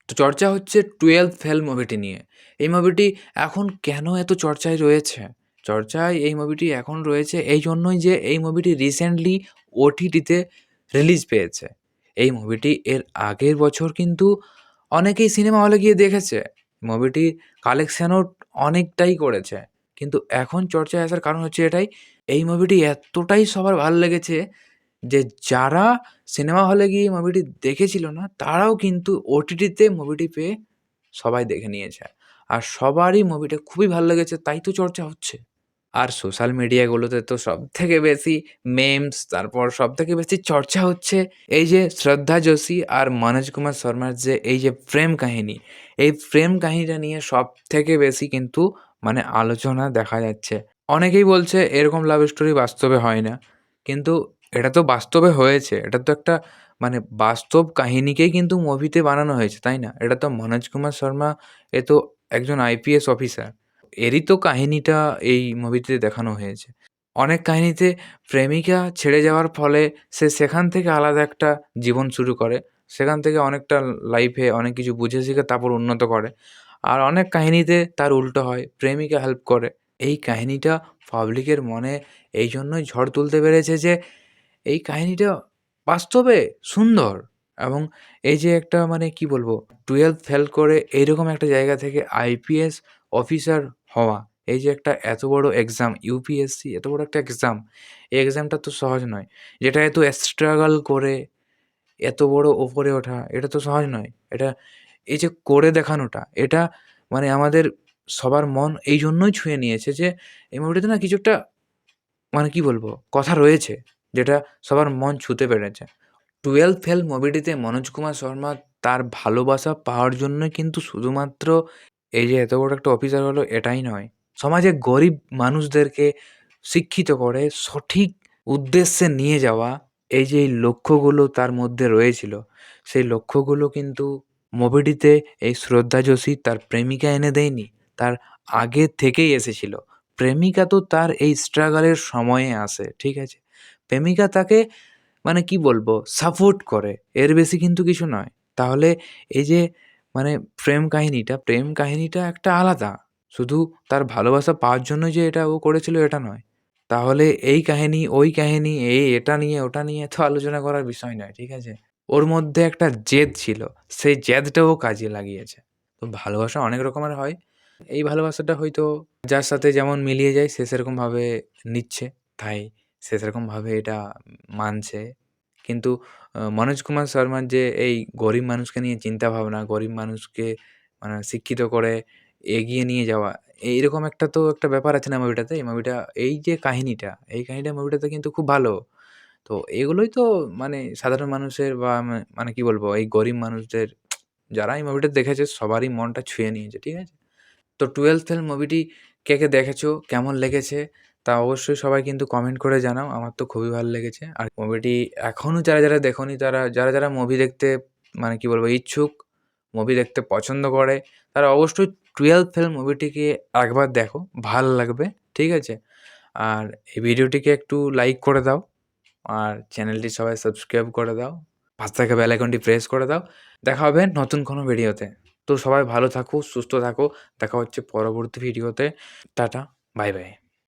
তো চর্চা হচ্ছে 12th ফেল মুভিটি নিয়ে। এই মুভিটি এখন কেন এত চর্চায় রয়েছে? চর্চায় এই মুভিটি এখন রয়েছে এই জন্যই যে এই মুভিটি রিসেন্টলি ওটিটিতে রিলিজ পেয়েছে। এই মুভিটি এর আগের বছর কিন্তু অনেকেই সিনেমা হলে গিয়ে দেখেছে। মুভিটির কালেকশনও অনেকটাই করেছে। কিন্তু এখন চর্চায় আসার কারণ হচ্ছে এটাই, এই মুভিটি এতটাই সবার ভাল লেগেছে যে যারা সিনেমা হলে গিয়ে মুভিটি দেখেছিল না, তারাও কিন্তু ওটিটিতে মুভিটি পেয়ে সবাই দেখে নিয়েছে। আর সবারই মুভিটা খুবই ভাল লেগেছে, তাই তো চর্চা হচ্ছে। আর সোশ্যাল মিডিয়াগুলোতে তো সবথেকে বেশি মেমস, তারপর সবথেকে বেশি চর্চা হচ্ছে এই যে শ্রদ্ধা যোশী আর মনোজ কুমার শর্মার যে এই যে প্রেম কাহিনী, এই প্রেম কাহিনীটা নিয়ে সবথেকে বেশি কিন্তু মানে আলোচনা দেখা যাচ্ছে। অনেকেই বলছে এরকম লাভ স্টোরি বাস্তবে হয় না। কিন্তু এটা তো বাস্তবে হয়েছে। এটা তো একটা মানে বাস্তব কাহিনীকেই কিন্তু মুভিতে বানানো হয়েছে, তাই না? এটা তো মনোজ কুমার শর্মা, এ তো একজন আইপিএস অফিসার। এরই তো কাহিনীটা এই মুভিতে দেখানো হয়েছে। অনেক কাহিনীতে প্রেমিকা ছেড়ে যাওয়ার ফলে সে সেখান থেকে আলাদা একটা জীবন শুরু করে। সেখান থেকে অনেকটা লাইফে অনেক কিছু বুঝে শিখে তারপর উন্নত করে। আর অনেক কাহিনীতে তার উল্টো হয়, প্রেমিকা হেল্প করে। এই কাহিনীটা পাবলিকের মনে এই জন্যই ঝড় তুলতে পেরেছে যে এই কাহিনীটা বাস্তবে সুন্দর, এবং এই যে একটা মানে কি বলবো 12th ফেল করে এইরকম একটা জায়গা থেকে আইপিএস অফিসার হওয়া, এই যে একটা এত বড় এক্সাম ইউপিএসসি, এত বড় একটা এক্সাম, এই এক্সামটা তো সহজ নয়। যেটা এত স্ট্রাগল করে এত বড় ওপরে ওঠা, এটা তো সহজ নয়। এটা এই যে করে দেখানোটা, এটা মানে আমাদের সবার মন এই জন্যই ছুঁয়ে নিয়েছে যে এই মুভিটাতে না কিছু একটা মানে কি বলবো কথা রয়েছে, যেটা সবার মন ছুঁতে পেরেছে। 12th ফেল মুভিটিতে মনোজ কুমার শর্মা তার ভালোবাসা পাওয়ার জন্যই কিন্তু শুধুমাত্র এই যে এত বড় একটা অফিসার হলো এটাই নয়। সমাজে গরিব মানুষদেরকে শিক্ষিত করে সঠিক উদ্দেশ্যে নিয়ে যাওয়া, এই যে এই লক্ষ্যগুলো তার মধ্যে রয়েছিল, সেই লক্ষ্যগুলো কিন্তু মুভিটিতে এই শ্রদ্ধা যোশী তার প্রেমিকা এনে দেয়নি। তার আগে থেকেই এসেছিল। প্রেমিকা তো তার এই স্ট্রাগলের সময়ে আসে, ঠিক আছে? প্রেমিকা তাকে মানে কি বলবো সাপোর্ট করে, এর বেশি কিন্তু কিছু নয়। তাহলে এই যে মানে প্রেম কাহিনীটা একটা আলাদা। শুধু তার ভালোবাসা পাওয়ার জন্য যে এটা ও করেছিল এটা নয়। তাহলে এই কাহিনী, ওই কাহিনী, এটা নিয়ে ওটা নিয়ে তো আলোচনা করার বিষয় নয়, ঠিক আছে? ওর মধ্যে একটা জেদ ছিল, সেই জেদটা ও কাজে লাগিয়েছে। তো ভালোবাসা অনেক রকমের হয়। এই ভালোবাসাটা হয়তো যার সাথে যেমন মিলিয়ে যায় সে সেরকমভাবে নিচ্ছে, তাই সে সেরকমভাবে এটা মানছে। কিন্তু মনোজ কুমার শর্মার যে এই গরিব মানুষকে নিয়ে চিন্তাভাবনা, গরিব মানুষকে মানে শিক্ষিত করে এগিয়ে নিয়ে যাওয়া, এইরকম একটা তো একটা ব্যাপার আছে না মুভিটাতে? এই মুভিটা এই যে কাহিনীটা, এই কাহিনীটা মুভিটাতে কিন্তু খুব ভালো। তো এগুলোই তো মানে সাধারণ মানুষের বা মানে কি বলবো এই গরিব মানুষদের যারা এই মুভিটা দেখেছে সবারই মনটা ছুঁয়ে নিয়েছে, ঠিক আছে? তো 12th ফেল মুভিটি কে দেখেছো? কেমন লেগেছে? তা অবশ্যই সবাই কিন্তু কমেন্ট করে জানাও। আমার তো খুবই ভালো লেগেছে। আর মুভিটি এখনও যারা দেখোনি, যারা মুভি দেখতে মানে কি বলবো ইচ্ছুক, মুভি দেখতে পছন্দ করে, তারা অবশ্যই 12th ফেল মুভিটিকে একবার দেখো, ভাল লাগবে। ঠিক আছে? আর এই ভিডিওটিকে একটু লাইক করে দাও। আর চ্যানেলটি সবাই সাবস্ক্রাইব করে দাও। পাশে থাকা বেল আইকনটি প্রেস করে দাও। দেখা হবে নতুন কোনো ভিডিওতে। তো সবাই ভালো থাকো, সুস্থ থাকো। দেখা হচ্ছে পরবর্তী ভিডিওতে। Tata, bye bye.